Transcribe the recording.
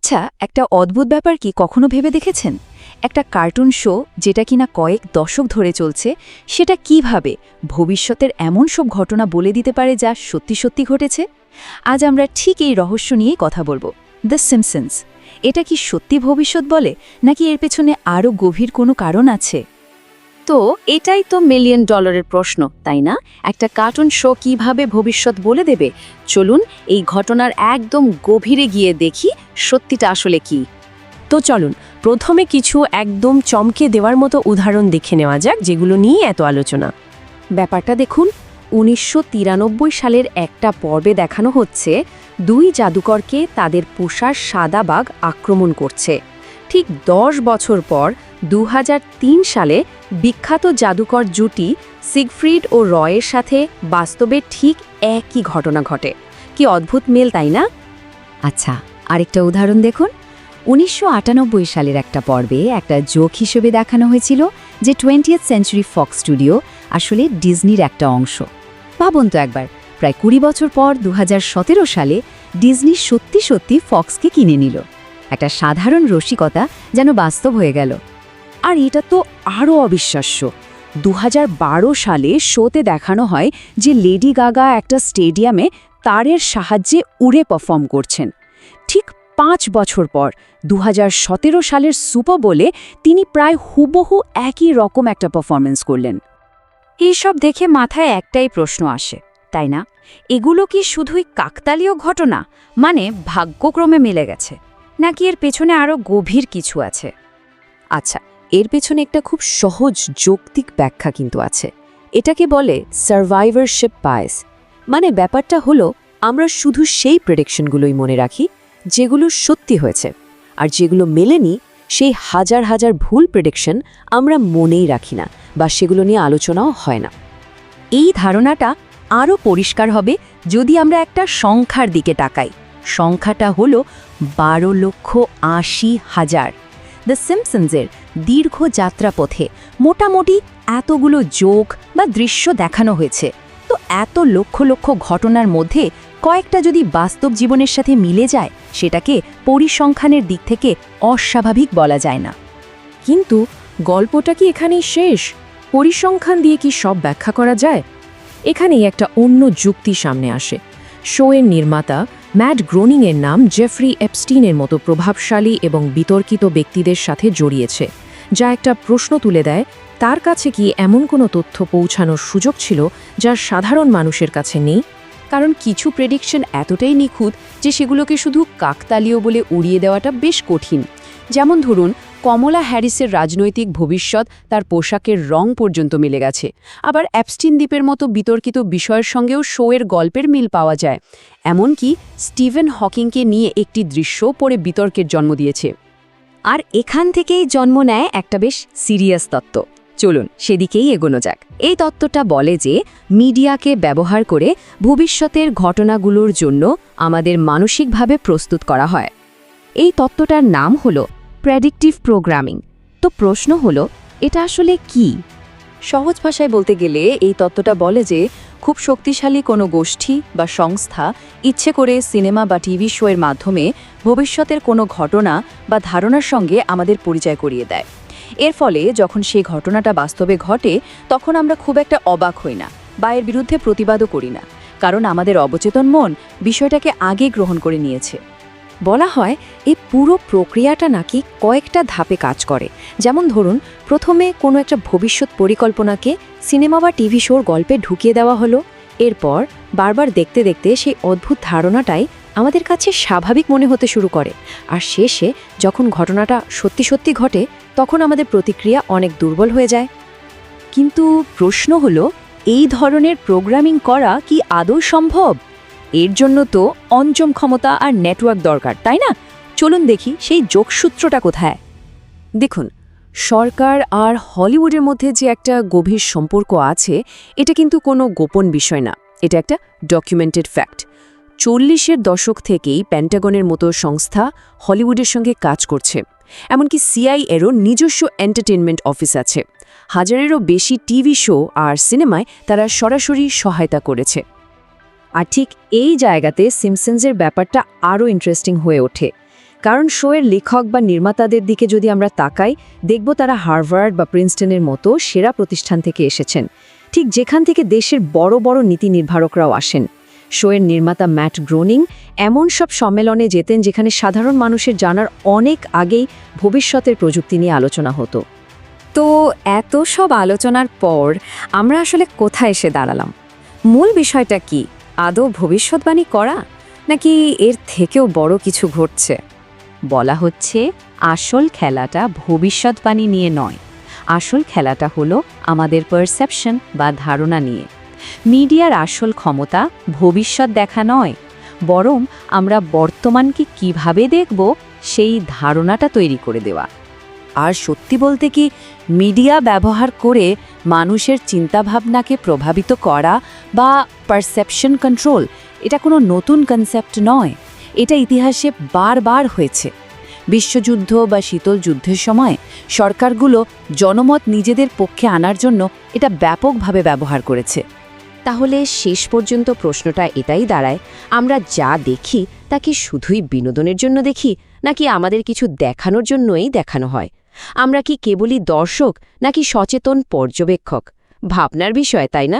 আচ্ছা, একটা অদ্ভুত ব্যাপার কি কখনো ভেবে দেখেছেন? একটা কার্টুন শো যেটা কিনা কয়েক দশক ধরে চলছে, সেটা কিভাবে ভবিষ্যতের এমন সব ঘটনা বলে দিতে পারে যা সত্যি সত্যি ঘটেছে? আজ আমরা ঠিক এই রহস্য নিয়েই কথা বলবো। The Simpson's. এটা কি সত্যি ভবিষ্যৎ বলে, নাকি এর পেছনে আরও গভীর কোনো কারণ আছে? তো এটাই তো মিলিয়ন ডলারের প্রশ্ন, তাই না? একটা কার্টুন শো কিভাবে ভবিষ্যৎ বলে দেবে? চলুন এই ঘটনার একদম গভীরে গিয়ে দেখি সত্যিটা আসলে কি। তো চলুন প্রথমে কিছু একদম চমকে দেওয়ার মতো উদাহরণ দেখে নেওয়া যাক, যেগুলো নিয়ে এত আলোচনা। ব্যাপারটা দেখুন, ১৯৯৩ সালের একটা পর্বে দেখানো হচ্ছে দুই জাদুকরকে তাদের পোষা সাদা বাঘ আক্রমণ করছে। ঠিক ১০ বছর পর ২০০৩ সালে বিখ্যাত জাদুকর জুটি সিগফ্রিড ও রয়ের সাথে বাস্তবে ঠিক একই ঘটনা ঘটে। কি অদ্ভুত মেল, তাই না? আচ্ছা, আরেকটা উদাহরণ দেখুন। ১৯৯৮ সালের একটা পর্বে একটা জোক হিসেবে দেখানো হয়েছিল যে 20th সেঞ্চুরি ফক্স স্টুডিও আসলে ডিজনির একটা অংশ। ভাবুন তো একবার, প্রায় ২০ বছর পর ২০১৭ সালে ডিজনি সত্যি সত্যি ফক্সকে কিনে নিল। একটা সাধারণ রসিকতা যেন বাস্তব হয়ে গেল। আর এটা তো আরও অবিশ্বাস্য। ২০১২ সালে শোতে দেখানো হয় যে লেডি গাগা একটা স্টেডিয়ামে তারের সাহায্যে উড়ে পারফর্ম করছেন। ঠিক ৫ বছর পর ২০১৭ সালের সুপার বোলে তিনি প্রায় হুবহু একই রকম একটা পারফরমেন্স করলেন। এইসব দেখে মাথায় একটাই প্রশ্ন আসে, তাই না? এগুলো কি শুধুই কাকতালীয় ঘটনা, মানে ভাগ্যক্রমে মিলে গেছে, নাকি এর পেছনে আরও গভীর কিছু আছে? আচ্ছা, এর পেছনে একটা খুব সহজ যৌক্তিক ব্যাখ্যা কিন্তু আছে। এটাকে বলে সার্ভাইভারশিপ বায়াস। মানে ব্যাপারটা হলো, আমরা শুধু সেই প্রেডিকশনগুলোই মনে রাখি যেগুলো সত্যি হয়েছে, আর যেগুলো মেলেনি সেই হাজার হাজার ভুল প্রেডিকশন আমরা মনেই রাখি না, বা সেগুলো নিয়ে আলোচনাও হয় না। এই ধারণাটা আরও পরিষ্কার হবে যদি আমরা একটা সংখ্যার দিকে তাকাই। সংখ্যাটা হলো ১২,৮০,০০০। দ্য সিম্পসনসের দীর্ঘ যাত্রাপথে মোটামুটি এতগুলো জোক বা দৃশ্য দেখানো হয়েছে। তো এত লক্ষ লক্ষ ঘটনার মধ্যে কয়েকটা যদি বাস্তব জীবনের সাথে মিলে যায়, সেটাকে পরিসংখ্যানের দিক থেকে অস্বাভাবিক বলা যায় না। কিন্তু গল্পটা কি এখানেই শেষ? পরিসংখ্যান দিয়ে কি সব ব্যাখ্যা করা যায়? এখানেই একটা অন্য যুক্তি সামনে আসে। শোয়ের নির্মাতা ম্যাট গ্রোনিংয়ের নাম জেফ্রি এপস্টিনের মতো প্রভাবশালী এবং বিতর্কিত ব্যক্তিদের সাথে জড়িয়েছে, যা একটা প্রশ্ন তুলে দেয়, তার কাছে কি এমন কোনো তথ্য পৌঁছানোর সুযোগ ছিল যা সাধারণ মানুষের কাছে নেই? কারণ কিছু প্রেডিকশন এতটাই নিখুঁত যে সেগুলোকে শুধু কাকতালীয় বলে উড়িয়ে দেওয়াটা বেশ কঠিন। যেমন ধরুন, কমলা হ্যারিসের রাজনৈতিক ভবিষ্যৎ তার পোশাকের রং পর্যন্ত মিলে গেছে। আবার অ্যাপস্টিন দ্বীপের মতো বিতর্কিত বিষয়ের সঙ্গেও শোয়ের গল্পের মিল পাওয়া যায়। এমনকি স্টিভেন হকিংকে নিয়ে একটি দৃশ্য পরে বিতর্কের জন্ম দিয়েছে। আর এখান থেকেই জন্ম নেয় একটা বেশ সিরিয়াস তত্ত্ব। চলুন সেদিকেই এগোনো যাক। এই তত্ত্বটা বলে যে মিডিয়াকে ব্যবহার করে ভবিষ্যতের ঘটনাগুলোর জন্য আমাদের মানসিকভাবে প্রস্তুত করা হয়। এই তত্ত্বটার নাম হলো প্রেডিক্টিভ প্রোগ্রামিং। তো প্রশ্ন হলো, এটা আসলে কি? সহজ ভাষায় বলতে গেলে এই তত্ত্বটা বলে যে খুব শক্তিশালী কোনো গোষ্ঠী বা সংস্থা ইচ্ছে করে সিনেমা বা টিভি শোয়ের মাধ্যমে ভবিষ্যতের কোনো ঘটনা বা ধারণার সঙ্গে আমাদের পরিচয় করিয়ে দেয়। এর ফলে যখন সেই ঘটনাটা বাস্তবে ঘটে, তখন আমরা খুব একটা অবাক হই না বা এর বিরুদ্ধে প্রতিবাদও করি না, কারণ আমাদের অবচেতন মন বিষয়টাকে আগে গ্রহণ করে নিয়েছে। বলা হয় এই পুরো প্রক্রিয়াটা নাকি কয়েকটা ধাপে কাজ করে। যেমন ধরুন, প্রথমে কোনো একটা ভবিষ্যৎ পরিকল্পনাকে সিনেমা বা টিভি শোর গল্পে ঢুকিয়ে দেওয়া হলো। এরপর বারবার দেখতে দেখতে সেই অদ্ভুত ধারণাটাই আমাদের কাছে স্বাভাবিক মনে হতে শুরু করে। আর শেষে যখন ঘটনাটা সত্যি সত্যি ঘটে, তখন আমাদের প্রতিক্রিয়া অনেক দুর্বল হয়ে যায়। কিন্তু প্রশ্ন হলো, এই ধরনের প্রোগ্রামিং করা কি আদৌ সম্ভব? এর জন্য তো অঞ্চম ক্ষমতা আর নেটওয়ার্ক দরকার, তাই না? চলুন দেখি সেই যোগসূত্রটা কোথায়। দেখুন, সরকার আর হলিউডের মধ্যে যে একটা গভীর সম্পর্ক আছে, এটা কিন্তু কোনো গোপন বিষয় না। এটা একটা ডকুমেন্টেড ফ্যাক্ট। 40-এর দশক থেকেই পেন্টাগনের মতো সংস্থা হলিউডের সঙ্গে কাজ করছে। এমনকি সিআইএরও নিজস্ব এন্টারটেনমেন্ট অফিস আছে। হাজারেরও বেশি টিভি শো আর সিনেমায় তারা সরাসরি সহায়তা করেছে। আর ঠিক এই জায়গাতে সিম্পসনসের ব্যাপারটা আরও ইন্টারেস্টিং হয়ে ওঠে। কারণ শোয়ের লেখক বা নির্মাতাদের দিকে যদি আমরা তাকাই দেখব তারা হার্ভার্ড বা প্রিন্সটনের মতো সেরা প্রতিষ্ঠান থেকে এসেছেন, ঠিক যেখান থেকে দেশের বড় বড় নীতি নির্ধারকরাও আসেন। শোয়ের নির্মাতা ম্যাট গ্রোনিং এমন সব সম্মেলনে যেতেন যেখানে সাধারণ মানুষের জানার অনেক আগেই ভবিষ্যতের প্রযুক্তি নিয়ে আলোচনা হতো। তো এত সব আলোচনার পর আমরা আসলে কোথায় এসে দাঁড়ালাম? মূল বিষয়টা কি? আদৌ ভবিষ্যৎবাণী করা, নাকি এর থেকেও বড় কিছু ঘটছে? বলা হচ্ছে আসল খেলাটা ভবিষ্যৎবাণী নিয়ে নয়, আসল খেলাটা হলো আমাদের পারসেপশন বা ধারণা নিয়ে। মিডিয়ার আসল ক্ষমতা ভবিষ্যৎ দেখা নয়, বরং আমরা বর্তমানকে কিভাবে দেখব সেই ধারণাটা তৈরি করে দেওয়া। আর সত্যি বলতে কি, মিডিয়া ব্যবহার করে মানুষের চিন্তাভাবনাকে প্রভাবিত করা বা পারসেপশন কন্ট্রোল, এটা কোনো নতুন কনসেপ্ট নয়। এটা ইতিহাসে বারবার হয়েছে। বিশ্বযুদ্ধ বা শীতল যুদ্ধের সময় সরকারগুলো জনমত নিজেদের পক্ষে আনার জন্য এটা ব্যাপকভাবে ব্যবহার করেছে। তাহলে শেষ পর্যন্ত প্রশ্নটা এটাই দাঁড়ায়, আমরা যা দেখি তা কি শুধুই বিনোদনের জন্য দেখি, নাকি আমাদের কিছু দেখানোর জন্যই দেখানো হয়? আমরা কি কেবলই দর্শক, নাকি সচেতন পর্যবেক্ষক? ভাবনার বিষয়, তাই না?